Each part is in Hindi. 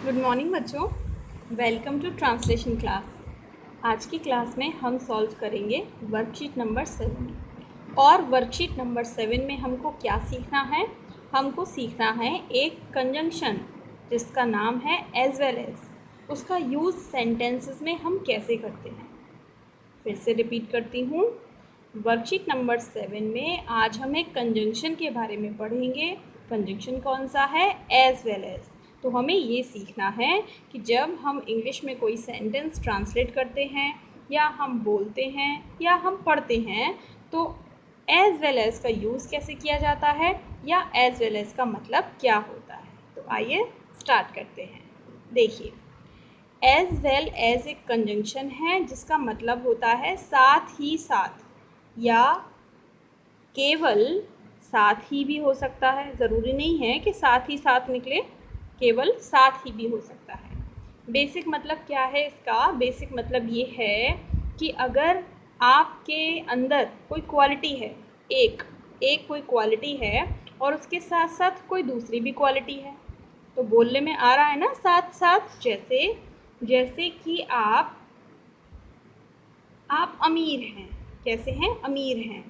गुड मॉर्निंग बच्चों, वेलकम टू ट्रांसलेशन क्लास। आज की क्लास में हम सॉल्व करेंगे वर्कशीट नंबर 7। और वर्कशीट नंबर 7 में हमको क्या सीखना है? हमको सीखना है एक कंजंक्शन जिसका नाम है एज वेल एज। उसका यूज़ सेंटेंसेस में हम कैसे करते हैं। फिर से रिपीट करती हूँ, वर्कशीट नंबर 7 में आज हम एक कंजंक्शन के बारे में पढ़ेंगे। कंजंक्शन कौन सा है? As well as. तो हमें ये सीखना है कि जब हम इंग्लिश में कोई सेंटेंस ट्रांसलेट करते हैं या हम बोलते हैं या हम पढ़ते हैं तो एज वेल एज का यूज़ कैसे किया जाता है या एज वेल एज का मतलब क्या होता है। तो आइए स्टार्ट करते हैं। देखिए, एज वेल एज एक कंजंक्शन है जिसका मतलब होता है साथ ही साथ, या केवल साथ ही भी हो सकता है। ज़रूरी नहीं है कि साथ ही साथ निकले, केवल साथ ही भी हो सकता है। बेसिक मतलब क्या है इसका? बेसिक मतलब ये है कि अगर आपके अंदर कोई क्वालिटी है, एक कोई क्वालिटी है और उसके साथ साथ कोई दूसरी भी क्वालिटी है, तो बोलने में आ रहा है ना साथ साथ। जैसे कि आप अमीर हैं। कैसे हैं? अमीर हैं।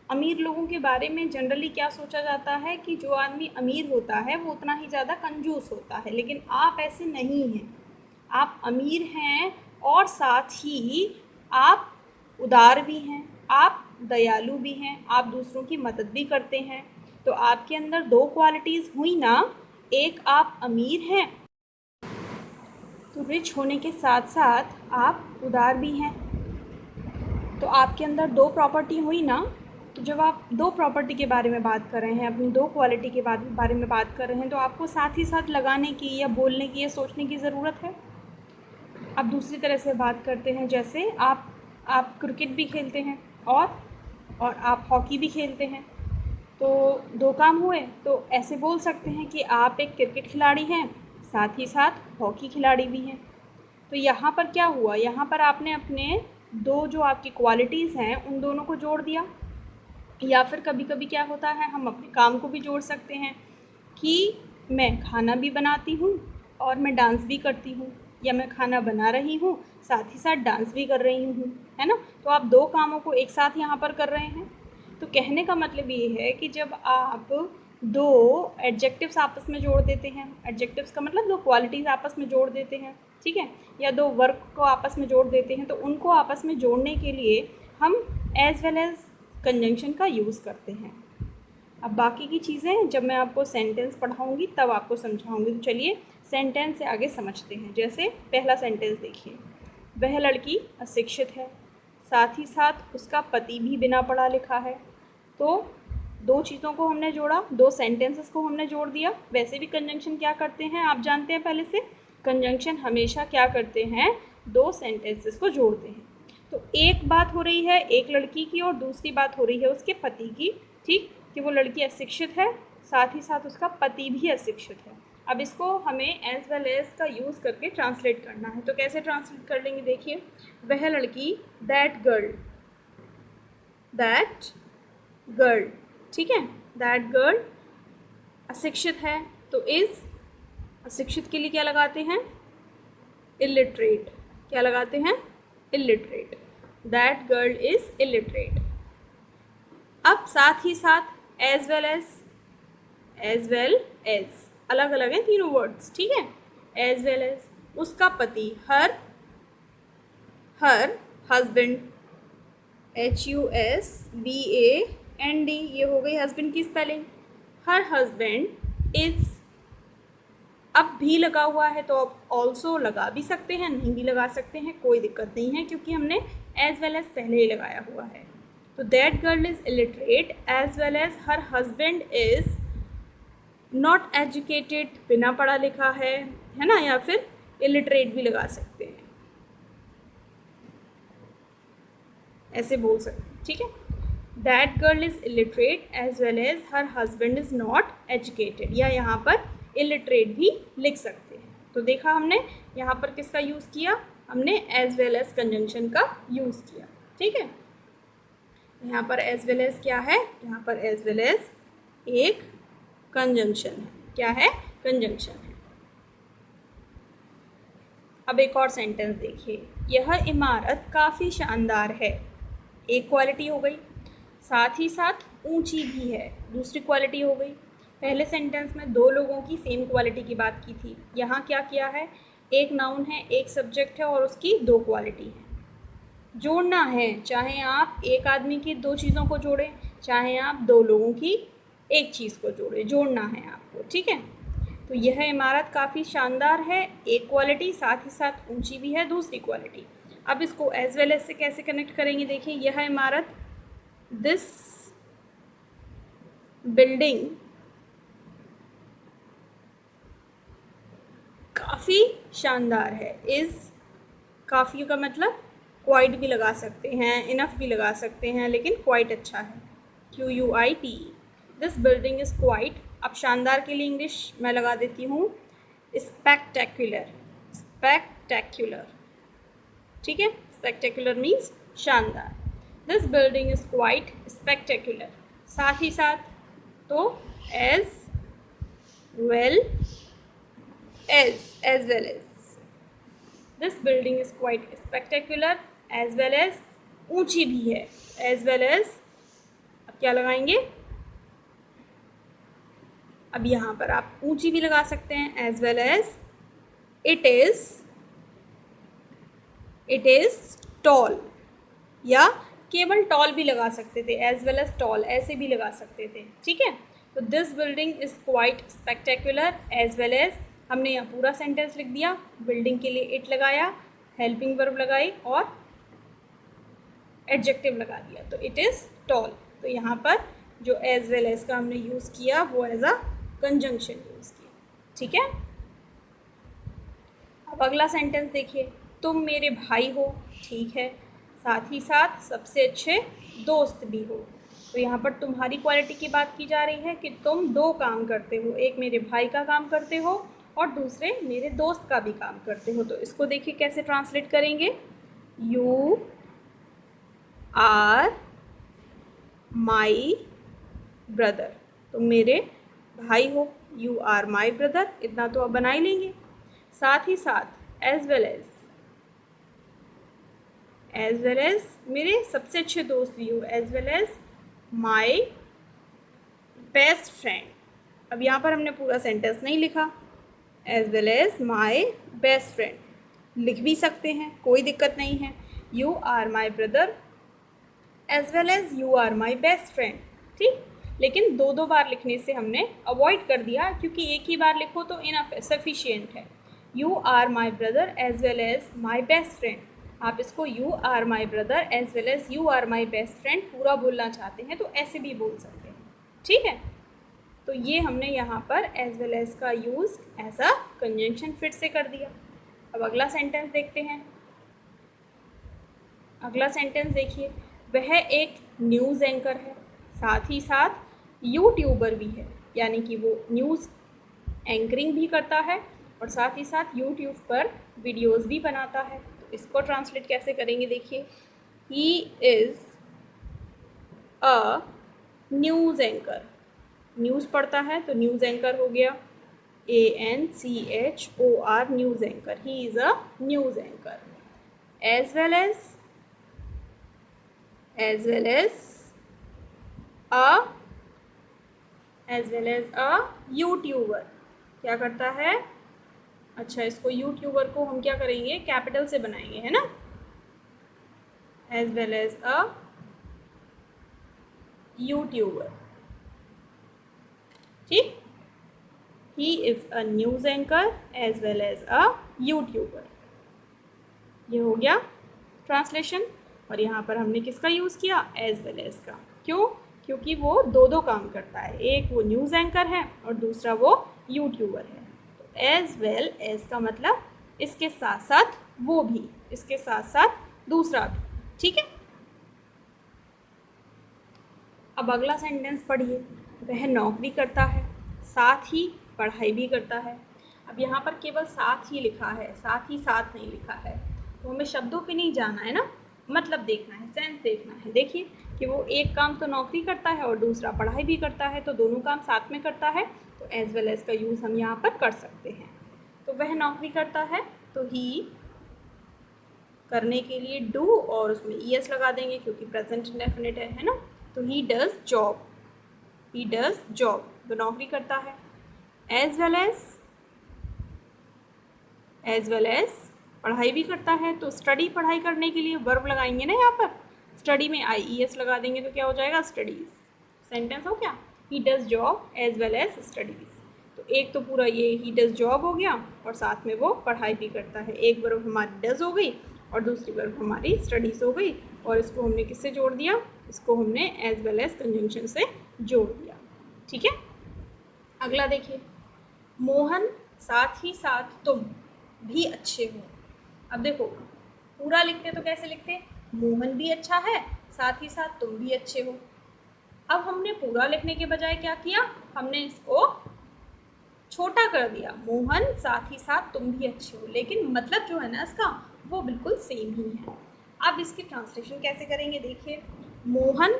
अमीर लोगों के बारे में जनरली क्या सोचा जाता है कि जो आदमी अमीर होता है वो उतना ही ज़्यादा कंजूस होता है, लेकिन आप ऐसे नहीं हैं। आप अमीर हैं और साथ ही आप उदार भी हैं, आप दयालु भी हैं, आप दूसरों की मदद भी करते हैं। तो आपके अंदर दो क्वालिटीज़ हुई ना, एक आप अमीर हैं तो रिच होने के साथ साथ आप उदार भी हैं। तो आपके अंदर दो प्रॉपर्टी हुई ना। तो जब आप दो प्रॉपर्टी के बारे में बात कर रहे हैं, अपनी दो क्वालिटी के बारे में बात कर रहे हैं, तो आपको साथ ही साथ लगाने की या बोलने की या सोचने की ज़रूरत है। अब दूसरी तरह से बात करते हैं, जैसे आप क्रिकेट भी खेलते हैं और आप हॉकी भी खेलते हैं, तो दो काम हुए। तो ऐसे बोल सकते हैं कि आप एक क्रिकेट खिलाड़ी हैं, साथ ही साथ हॉकी खिलाड़ी भी हैं। तो यहाँ पर क्या हुआ? यहाँ पर आपने अपने दो जो आपकी क्वालिटीज़ हैं उन दोनों को जोड़ दिया। या फिर कभी कभी क्या होता है, हम अपने काम को भी जोड़ सकते हैं कि मैं खाना भी बनाती हूँ और मैं डांस भी करती हूँ, या मैं खाना बना रही हूँ साथ ही साथ डांस भी कर रही हूँ, है ना। तो आप दो कामों को एक साथ यहाँ पर कर रहे हैं। तो कहने का मतलब ये है कि जब आप दो एडजेक्टिव्स आपस में जोड़ देते हैं, एडजेक्टिव्स का मतलब दो क्वालिटीज़ आपस में जोड़ देते हैं, ठीक है, या दो वर्क को आपस में जोड़ देते हैं, तो उनको आपस में जोड़ने के लिए हम एज वेल एज कंजंक्शन का यूज़ करते हैं। अब बाकी की चीज़ें जब मैं आपको सेंटेंस पढ़ाऊँगी तब आपको समझाऊँगी। तो चलिए सेंटेंस से आगे समझते हैं। जैसे पहला सेंटेंस देखिए, वह लड़की अशिक्षित है, साथ ही साथ उसका पति भी बिना पढ़ा लिखा है। तो दो चीज़ों को हमने जोड़ा, दो सेंटेंसेस को हमने जोड़ दिया। वैसे भी कंजंक्शन क्या करते हैं आप जानते हैं पहले से। कंजंक्शन हमेशा क्या करते हैं? दो सेंटेंसेस को जोड़ते हैं। तो एक बात हो रही है एक लड़की की और दूसरी बात हो रही है उसके पति की, ठीक, कि वो लड़की अशिक्षित है, साथ ही साथ उसका पति भी अशिक्षित है। अब इसको हमें एज वेल एज का यूज़ करके ट्रांसलेट करना है। तो कैसे ट्रांसलेट कर लेंगे? देखिए, वह लड़की, दैट गर्ल, ठीक है, दैट गर्ल अशिक्षित है। तो इज़ अशिक्षित के लिए क्या लगाते हैं? इलिटरेट। क्या लगाते हैं? Illiterate. That girl is illiterate. अब साथ ही साथ एज वेल एज अलग अलग हैं तीनों वर्ड्स, ठीक है। एज वेल एज उसका पति, हर हस्बैंड, HUSBAND, ये हो गई हस्बैंड की स्पेलिंग। हर हस्बैंड इज, अब भी लगा हुआ है तो आप ऑल्सो लगा भी सकते हैं, नहीं भी लगा सकते हैं, कोई दिक्कत नहीं है क्योंकि हमने एज वेल एज पहले ही लगाया हुआ है। तो that girl is illiterate as well as her husband is not educated, बिना पढ़ा लिखा है ना, या फिर इलिटरेट भी लगा सकते हैं, ऐसे बोल सकते हैं, ठीक है। That girl is illiterate as well as her husband is not educated, या यहाँ पर इलिटरेट भी लिख सकते हैं। तो देखा हमने यहाँ पर किसका यूज़ किया? हमने एज वेल एज कंजंक्शन का यूज़ किया, ठीक है। यहाँ पर एज वेल एज क्या है? यहाँ पर एज वेल एज एक कंजंक्शन है। क्या है? कंजंक्शन है। अब एक और सेंटेंस देखिए, यह इमारत काफ़ी शानदार है। एक क्वालिटी हो गई, साथ ही साथ ऊंची भी है, दूसरी क्वालिटी हो गई। पहले सेंटेंस में दो लोगों की सेम क्वालिटी की बात की थी, यहाँ क्या किया है, एक नाउन है, एक सब्जेक्ट है और उसकी दो क्वालिटी है। जोड़ना है, चाहे आप एक आदमी की दो चीज़ों को जोड़ें, चाहे आप दो लोगों की एक चीज़ को जोड़ें, जोड़ना है आपको, ठीक है। तो यह इमारत काफ़ी शानदार है, एक क्वालिटी, साथ ही साथ ऊंची भी है, दूसरी क्वालिटी। अब इसको एज वेल एज से कैसे कनेक्ट करेंगे, देखिए, यह इमारत, दिस बिल्डिंग काफ़ी शानदार है। इज़, काफ़ी का मतलब क्वाइट भी लगा सकते हैं, इनफ भी लगा सकते हैं, लेकिन क्वाइट अच्छा है, QUIT। This building is quite. अब शानदार के लिए इंग्लिश मैं लगा देती हूँ स्पेक्टेक्युलर, स्पेक्टेक्युलर, ठीक है। स्पेक्टेक्युलर मीन्स शानदार। This building is quite spectacular, साथ ही साथ तो as well as this building is quite spectacular, as well as ऊंची भी है, एज वेल एज, अब क्या लगाएंगे, अब यहाँ पर आप ऊंची भी लगा सकते हैं, as well as it is tall, या केवल टॉल भी लगा सकते थे, एज वेल एज टॉल ऐसे भी लगा सकते थे, ठीक है। तो this building is quite spectacular, as well as, हमने यहाँ पूरा सेंटेंस लिख दिया, बिल्डिंग के लिए इट लगाया, हेल्पिंग वर्ब लगाई और एडजेक्टिव लगा दिया, तो इट इज़ टॉल। तो यहाँ पर जो एज वेल एज का हमने यूज़ किया वो एज अ कंजंक्शन यूज़ किया, ठीक है। अब अगला सेंटेंस देखिए, तुम मेरे भाई हो, ठीक है, साथ ही साथ सबसे अच्छे दोस्त भी हो। तो यहाँ पर तुम्हारी क्वालिटी की बात की जा रही है कि तुम दो काम करते हो, एक मेरे भाई का काम करते हो और दूसरे मेरे दोस्त का भी काम करते हो। तो इसको देखिए कैसे ट्रांसलेट करेंगे, यू आर माई ब्रदर, तुम मेरे भाई हो, यू आर माई ब्रदर, इतना तो अब बना ही लेंगे। साथ ही साथ एज वेल एज मेरे सबसे अच्छे दोस्त भी हो, as well as my best friend. अब यहाँ पर हमने पूरा सेंटेंस नहीं लिखा, as well as my best friend लिख भी सकते हैं, कोई दिक्कत नहीं है। You are my brother as well as you are my best friend, ठीक। लेकिन दो दो बार लिखने से हमने अवॉइड कर दिया, क्योंकि एक ही बार लिखो तो इनफ है, सफिशियंट है। You are my brother as well as my best friend, आप इसको you are my brother as well as you are my best friend पूरा बोलना चाहते हैं तो ऐसे भी बोल सकते हैं, ठीक है। तो ये हमने यहाँ पर एज वेल एज का यूज़ एज अ कंजंक्शन फिर से कर दिया। अब अगला सेंटेंस देखते हैं। अगला सेंटेंस देखिए, वह एक न्यूज़ एंकर है, साथ ही साथ यूट्यूबर भी है, यानी कि वो न्यूज़ एंकरिंग भी करता है और साथ ही साथ यूट्यूब पर वीडियोस भी बनाता है। तो इसको ट्रांसलेट कैसे करेंगे, देखिए, he is a news anchor, news पढ़ता है तो न्यूज़ एंकर हो गया, ANCHOR, news anchor, he is a YouTuber anchor. As well as a YouTuber क्या करता है, अच्छा इसको यूट्यूबर को हम क्या करेंगे, कैपिटल से बनाएंगे, है ना, as well as a YouTuber, ठीक। He is a news anchor as well as a YouTuber, ये हो गया ट्रांसलेशन। और यहाँ पर हमने किसका यूज़ किया, एज वेल एज का, क्यों, क्योंकि वो दो दो काम करता है, एक वो न्यूज़ एंकर है और दूसरा वो यूट्यूबर है। तो एज वेल एज का मतलब इसके साथ साथ वो भी, इसके साथ साथ दूसरा भी, ठीक है। अब अगला सेंटेंस पढ़िए, वह नौकरी करता है, साथ ही पढ़ाई भी करता है। अब यहाँ पर केवल साथ ही लिखा है, साथ ही साथ नहीं लिखा है, तो हमें शब्दों पे नहीं जाना है ना, मतलब देखना है, सेंस देखना है। देखिए कि वो एक काम तो नौकरी करता है और दूसरा पढ़ाई भी करता है, तो दोनों काम साथ में करता है, तो एज वेल एज का यूज़ हम यहाँ पर कर सकते हैं। तो वह नौकरी करता है तो ही करने के लिए डू और उसमें ईएस लगा देंगे क्योंकि प्रेजेंट इंडेफिनिट है ना। तो ही does job, he does job, वो नौकरी करता है। एज वेल एज पढ़ाई भी करता है। तो स्टडी पढ़ाई करने के लिए वर्ब लगाएंगे ना यहाँ पर, स्टडी में IES लगा देंगे तो क्या हो जाएगा स्टडीज। सेंटेंस हो क्या, he does job as well as studies. तो एक तो पूरा ये ही डज जॉब हो गया और साथ में वो पढ़ाई भी करता है। एक वर्ब हमारी डज हो गई और दूसरी वर्ब हमारी स्टडीज़ हो गई और इसको हमने किससे जोड़ दिया, इसको हमने एज वेल एज कंजंक्शन से जोड़ दिया। ठीक है, अगला देखिए, मोहन साथ ही साथ तुम भी अच्छे हो। अब देखो पूरा लिखते तो कैसे लिखते, मोहन भी अच्छा है साथ ही साथ तुम भी अच्छे हो। अब हमने पूरा लिखने के बजाय क्या किया, हमने इसको छोटा कर दिया, मोहन साथ ही साथ तुम भी अच्छे हो, लेकिन मतलब जो है ना इसका वो बिल्कुल सेम ही है। अब इसकी ट्रांसलेशन कैसे करेंगे देखिए, मोहन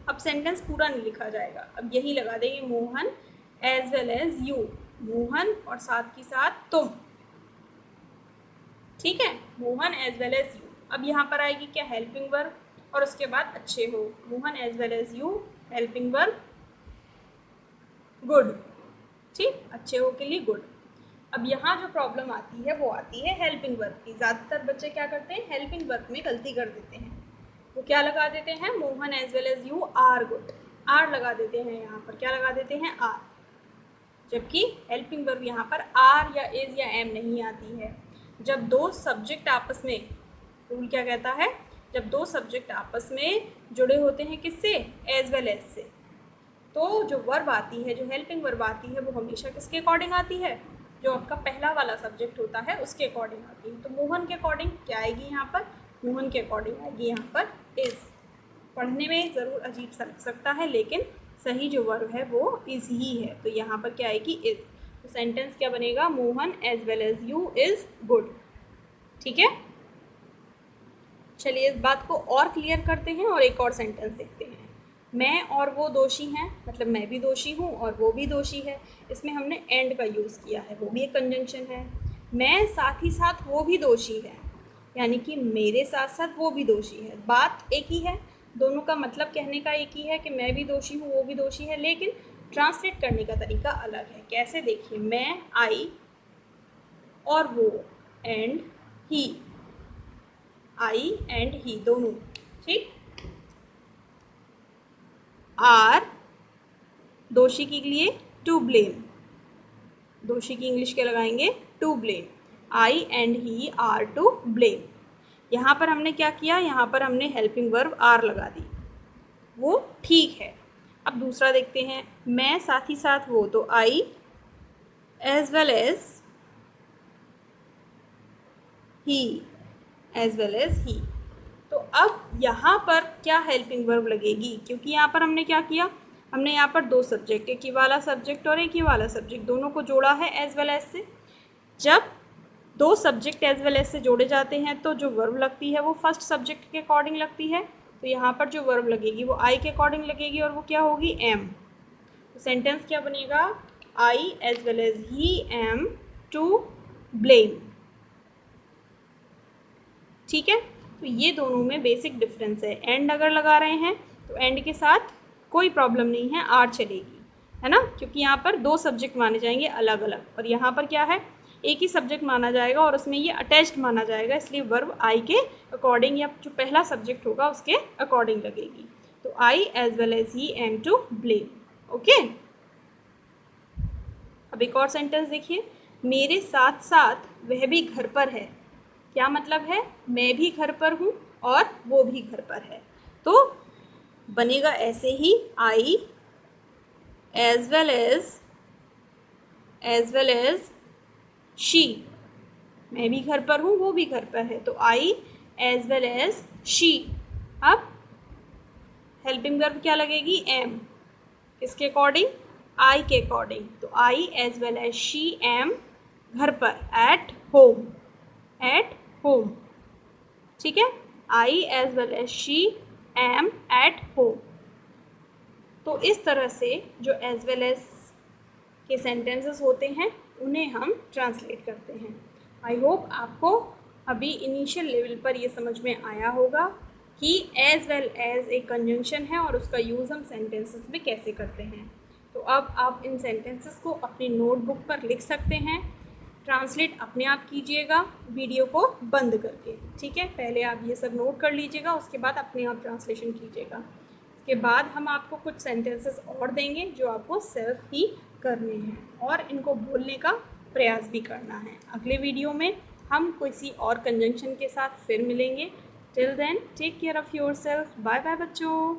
अब सेंटेंस पूरा नहीं लिखा जाएगा, अब यही लगा देंगे Mohan as well as you, Mohan और साथ ही साथ तुम। ठीक है, Mohan as well as you. अब यहाँ पर आएगी क्या, हेल्पिंग वर्ब और उसके बाद अच्छे हो, Mohan as well as you, helping verb good. ठीक, अच्छे हो के लिए गुड। अब यहाँ जो प्रॉब्लम आती है वो आती है हेल्पिंग वर्ब की। ज़्यादातर बच्चे क्या करते हैं, हेल्पिंग वर्ब में गलती कर देते हैं, वो क्या लगा देते हैं, Mohan as well as you are good, are लगा देते हैं, यहाँ पर क्या लगा देते हैं आर, जबकि हेल्पिंग वर्ब यहाँ पर आर या इज या एम नहीं आती है। जब दो सब्जेक्ट आपस में, रूल क्या कहता है, जब दो सब्जेक्ट आपस में जुड़े होते हैं किससे, एज वेल एज से, तो जो वर्ब आती है, जो हेल्पिंग वर्ब आती है वो हमेशा किसके अकॉर्डिंग आती है, जो आपका पहला वाला सब्जेक्ट होता है उसके अकॉर्डिंग आती है। तो मोहन के अकॉर्डिंग क्या आएगी यहाँ पर, मोहन के अकॉर्डिंग आएगी यहाँ पर इज। पढ़ने में ज़रूर अजीब सा लग सकता है लेकिन सही जो वर्ब है वो इज ही है, तो यहाँ पर क्या आएगी इज। तो सेंटेंस क्या बनेगा, Mohan as well as you is good. ठीक है, चलिए इस बात को और क्लियर करते हैं और एक और सेंटेंस देखते हैं। मैं और वो दोषी हैं, मतलब मैं भी दोषी हूँ और वो भी दोषी है, इसमें हमने एंड का यूज़ किया है, वो भी एक कंजंक्शन है। मैं साथ ही साथ वो भी दोषी है, यानी कि मेरे साथ साथ वो भी दोषी है, बात एक ही है, दोनों का मतलब कहने का एक ही है कि मैं भी दोषी हूँ वो भी दोषी है, लेकिन ट्रांसलेट करने का तरीका अलग है। कैसे देखिए, मैं आई और वो एंड ही, आई एंड ही दोनों, ठीक। आर दोषी के लिए टू ब्लेम, दोषी की इंग्लिश क्या लगाएंगे, to blame, I and he are to blame. यहाँ पर हमने क्या किया, यहाँ पर हमने हेल्पिंग वर्ब आर लगा दी, वो ठीक है। अब दूसरा देखते हैं, मैं साथ ही साथ वो, तो I as well as he, as well as he. तो अब यहाँ पर क्या हेल्पिंग वर्ब लगेगी, क्योंकि यहाँ पर हमने क्या किया, हमने यहाँ पर दो सब्जेक्ट, एक ही वाला सब्जेक्ट और एक ही वाला सब्जेक्ट, दोनों को जोड़ा है एज वेल एज से। जब दो सब्जेक्ट एज वेल एज से जोड़े जाते हैं तो जो वर्ब लगती है वो फर्स्ट सब्जेक्ट के अकॉर्डिंग लगती है, तो यहाँ पर जो वर्ब लगेगी वो आई के अकॉर्डिंग लगेगी और वो क्या होगी, एम। तो सेंटेंस क्या बनेगा, I as well as he am to blame. ठीक है, तो ये दोनों में बेसिक डिफरेंस है। एंड अगर लगा रहे हैं तो एंड के साथ कोई प्रॉब्लम नहीं है, आर चलेगी, है ना, क्योंकि यहाँ पर दो सब्जेक्ट माने जाएंगे अलग अलग, और यहाँ पर क्या है, एक ही सब्जेक्ट माना जाएगा और उसमें ये अटैच्ड माना जाएगा, इसलिए वर्ब आई के अकॉर्डिंग या जो पहला सब्जेक्ट होगा उसके अकॉर्डिंग लगेगी। तो I as well as he am to blame. Okay, अब एक और सेंटेंस देखिए, मेरे साथ साथ वह भी घर पर है। क्या मतलब है, मैं भी घर पर हूँ और वो भी घर पर है, तो बनेगा ऐसे ही, आई एज वेल एज शी, मैं भी घर पर हूँ वो भी घर पर है, तो I as well as she. अब हेल्पिंग वर्ब क्या लगेगी, एम, किसके अकॉर्डिंग, आई के अकॉर्डिंग, तो I as well as she am घर पर, एट होम, एट होम। ठीक है, I as well as she am at home. तो इस तरह से जो एज वेल एज के सेंटेंसेस होते हैं उन्हें हम ट्रांसलेट करते हैं। आई होप आपको अभी इनिशियल लेवल पर ये समझ में आया होगा कि एज वेल एज एक कंजंक्शन है और उसका यूज़ हम सेंटेंसेस में कैसे करते हैं। तो अब आप इन सेंटेंसेस को अपनी नोटबुक पर लिख सकते हैं, ट्रांसलेट अपने आप कीजिएगा वीडियो को बंद करके, ठीक है। पहले आप ये सब नोट कर लीजिएगा, उसके बाद अपने आप ट्रांसलेशन कीजिएगा। उसके बाद हम आपको कुछ सेंटेंसेस और देंगे जो आपको सेल्फ ही करने हैं और इनको बोलने का प्रयास भी करना है। अगले वीडियो में हम किसी और कंजंक्शन के साथ फिर मिलेंगे। Till then take care of yourself. Bye bye बच्चों।